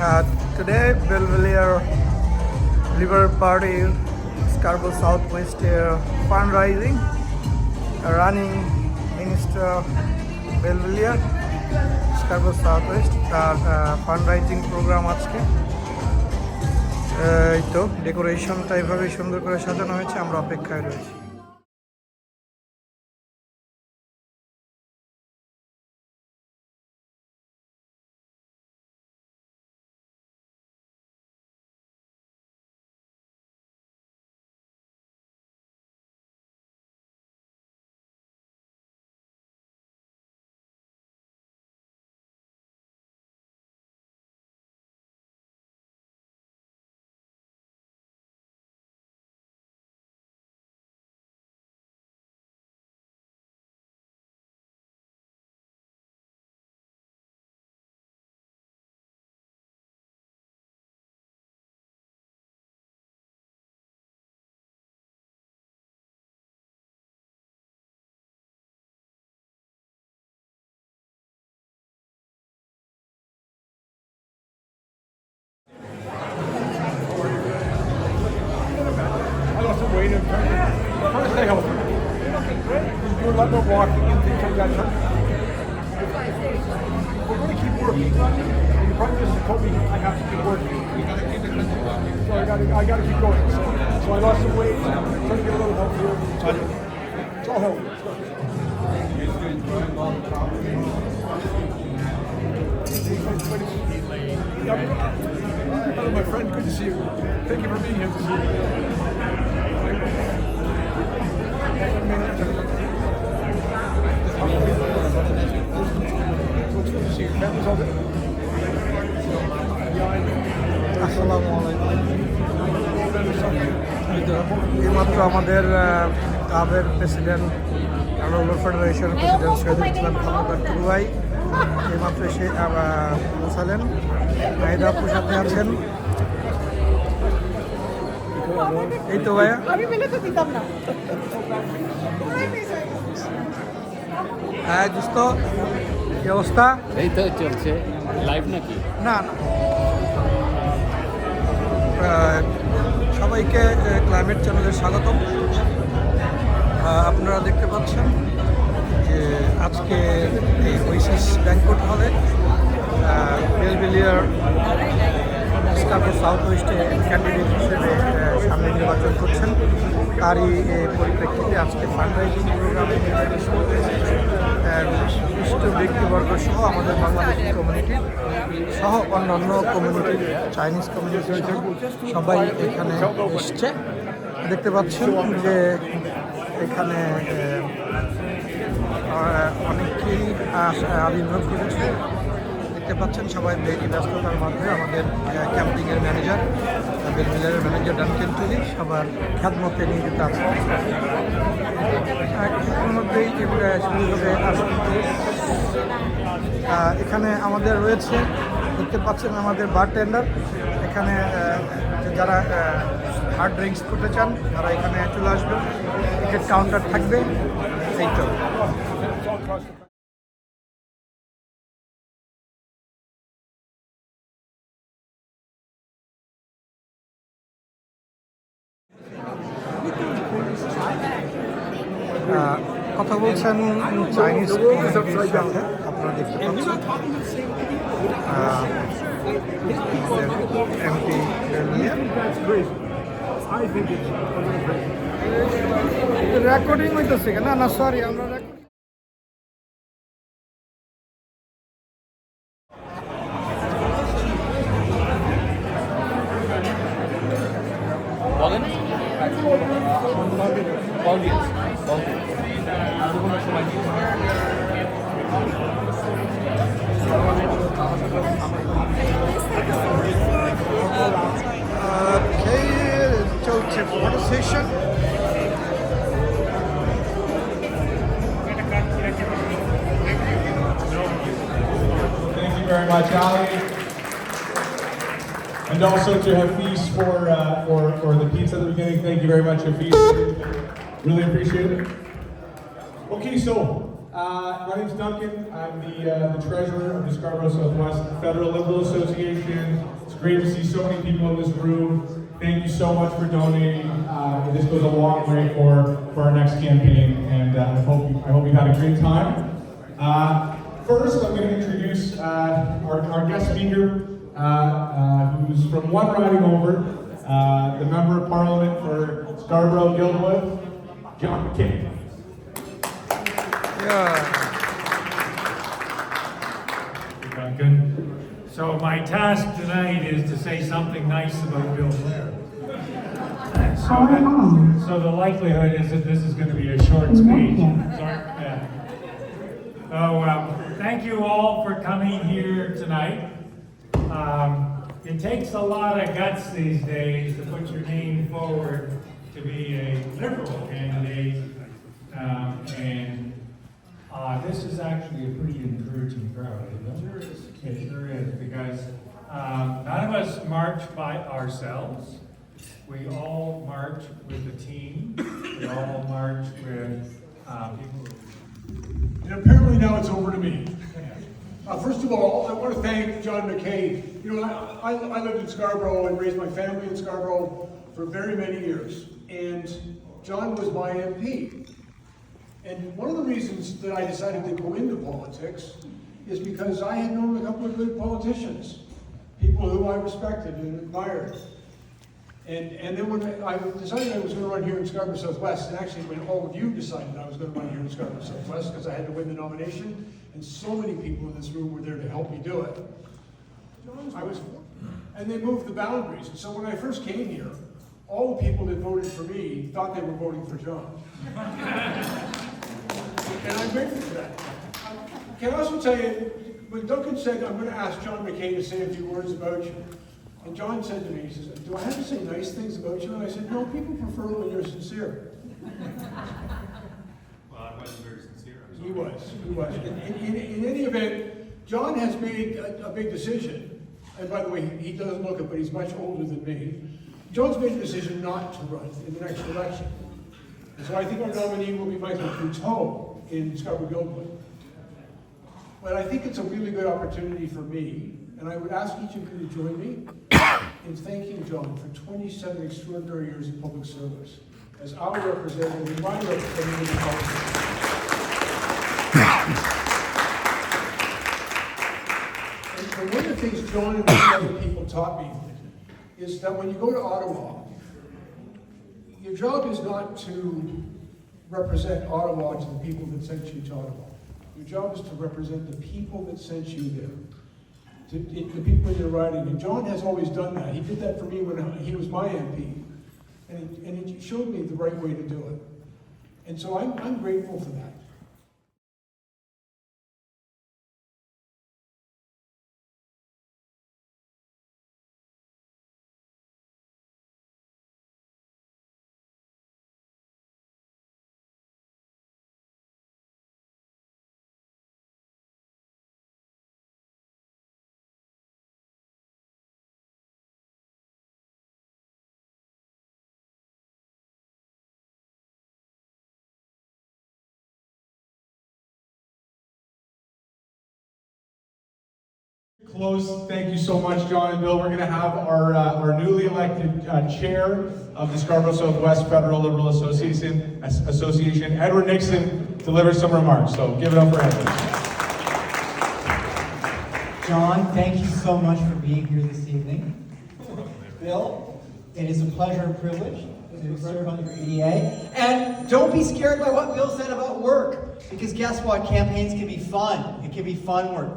Today, Belvedere River Party, Scarborough Southwest fundraising, running Minister Belvedere, Scarborough Southwest fundraising program আজকে এই তো ডেকোরেশনটা এভাবে সুন্দর করে সাজানো হয়েছে, আমরা অপেক্ষায় রয়েছি। Waiting. Trying to stay healthy. You were letting her walking and things like that. We're going to keep working. And the prime minister told me I have to keep working. So I got to keep going. So I lost some weight. I'm trying to get a little healthier. It's all healthy. Hello, my friend. Good to see you. Thank you for being here to see you. এইমাত্র আমাদের ক্লাবের president roller federation president Shahidul Islam Khandakar টুরু ভাই এইমাত্র এসে পৌঁছালেন। নাহিদা আপুর সাথে আছেন। এই তো ভাইয়া, আমি মিলে তো দিতাম না। হ্যাঁ দোস্ত, কি অবস্থা? এই তো চলছে। লাইভ নাকি? না না, সবাইকে ক্লাইমেট চ্যানেলে স্বাগতম। আপনারা দেখতে পাচ্ছেন যে আজকে এই ওয়েসিস ব্যাংকোয়েট হলে বেলভিলিয়ার স্কার্বোরো সাউথ ওয়েস্টে ক্যান্ডিডেট হিসেবে সামনে নির্বাচন করছেন। তারই পরিপ্রেক্ষিতে আজকে ফান্ডরাইজিং প্রোগ্রামে বিশিষ্ট ব্যক্তিবর্গ সহ আমাদের বাংলাদেশি কমিউনিটি সহ অন্যান্য কমিউনিটির চাইনিজ কমিউনিটি সবাই এখানে এসছে। দেখতে পাচ্ছেন যে এখানে অনেকেই আবির্ভাব করেছে। দেখতে পাচ্ছেন সবাই ব্যস্ততার মধ্যে আমাদের ক্যাম্পিংয়ের ম্যানেজার, বেলভিলিয়ারের ম্যানেজার ডানকেন টুলি সবার খ্যাতমতে নিয়োজিত আছে। কিছুক্ষণের মধ্যেই শুরু হবে আসতে। এখানে আমাদের রয়েছে, দেখতে পাচ্ছেন আমাদের বারটেন্ডার। এখানে যারা হার্ড ড্রিঙ্কস করতে চান তারা এখানে চলে আসবেন। টিকিট কাউন্টার থাকবে। এই তো কথা বলছেন চাইনিজ কমিউনিটির সাথে, আপনারা দেখতে পাচ্ছেন এমপি রেকর্ডিং হইতেছে না? না সরি, আমরা বলেন। চলছে photo session. Thank you very much, Ali. And also to Hafiz for the pizza at the beginning. Thank you very much, Hafiz. Really appreciate it. Okay, so My name's Duncan. I'm the treasurer of the Scarborough Southwest Federal Liberal Association. It's great to see so many people in this room. Thank you so much for donating. This goes a long way for our next campaign, and I hope you've had a great time. First, I'm going to introduce our guest speaker, who's from one riding over, the Member of Parliament for Scarborough Guildwood, John McCain. Duncan. So my task tonight is to say something nice about Bill Blair. So the likelihood is that this is going to be a short speech. Sorry. Yeah. So thank you all for coming here tonight. It takes a lot of guts these days to put your name forward to be a Liberal candidate, and this is actually a pretty encouraging crowd, isn't it? It sure is, because none of us march by ourselves. We all march with a team. We all march with people. And apparently now it's over to me. First of all, I want to thank John McCain. You know, I lived in Scarborough and raised my family in Scarborough for very many years. And John was my MP. And one of the reasons that I decided to go into politics is because I had known a couple of good politicians, people who I respected and admired. And then when I decided I was going to run here in Scarborough Southwest, and actually when all of you decided I was going to run here in Scarborough Southwest, because I had to win the nomination, and so many people in this room were there to help me do it, and they moved the boundaries. And so when I first came here, all the people that voted for me thought they were voting for John. And I'm grateful for that. Can I also tell you, when Duncan said, I'm going to ask John McCain to say a few words about you, and John said to me, he says, do I have to say nice things about you? And I said, no, people prefer it when you're sincere. Well, I wasn't very sincere. He was. In any event, John has made a big decision. And by the way, he doesn't look it, but he's much older than me. John's made a decision not to run in the next election. And so I think our nominee will be Michael Couteau in Scarborough Guildwood. But I think it's a really good opportunity for me, and I would ask each of you to join me in thanking John for 27 extraordinary years of public service as our representative and my representative in politics. And one of the things John and other people taught me is that when you go to Ottawa, your job is not to represent Ottawa to the people that sent you to Ottawa. Your job is to represent the people that sent you there, the people you're riding. And John has always done that. He did that for me when he was my MP, and he showed me the right way to do it. And so I'm grateful for that. Close. Thank you so much, John and Bill. We're going to have our newly elected chair of the Scarborough Southwest Federal Liberal Association, Edward Nixon, deliver some remarks. So give it up for Edward. John, thank you so much for being here this evening. Bill, it is a pleasure and privilege to serve on your EDA. And don't be scared by what Bill said about work, because guess what? Campaigns can be fun. It can be fun work.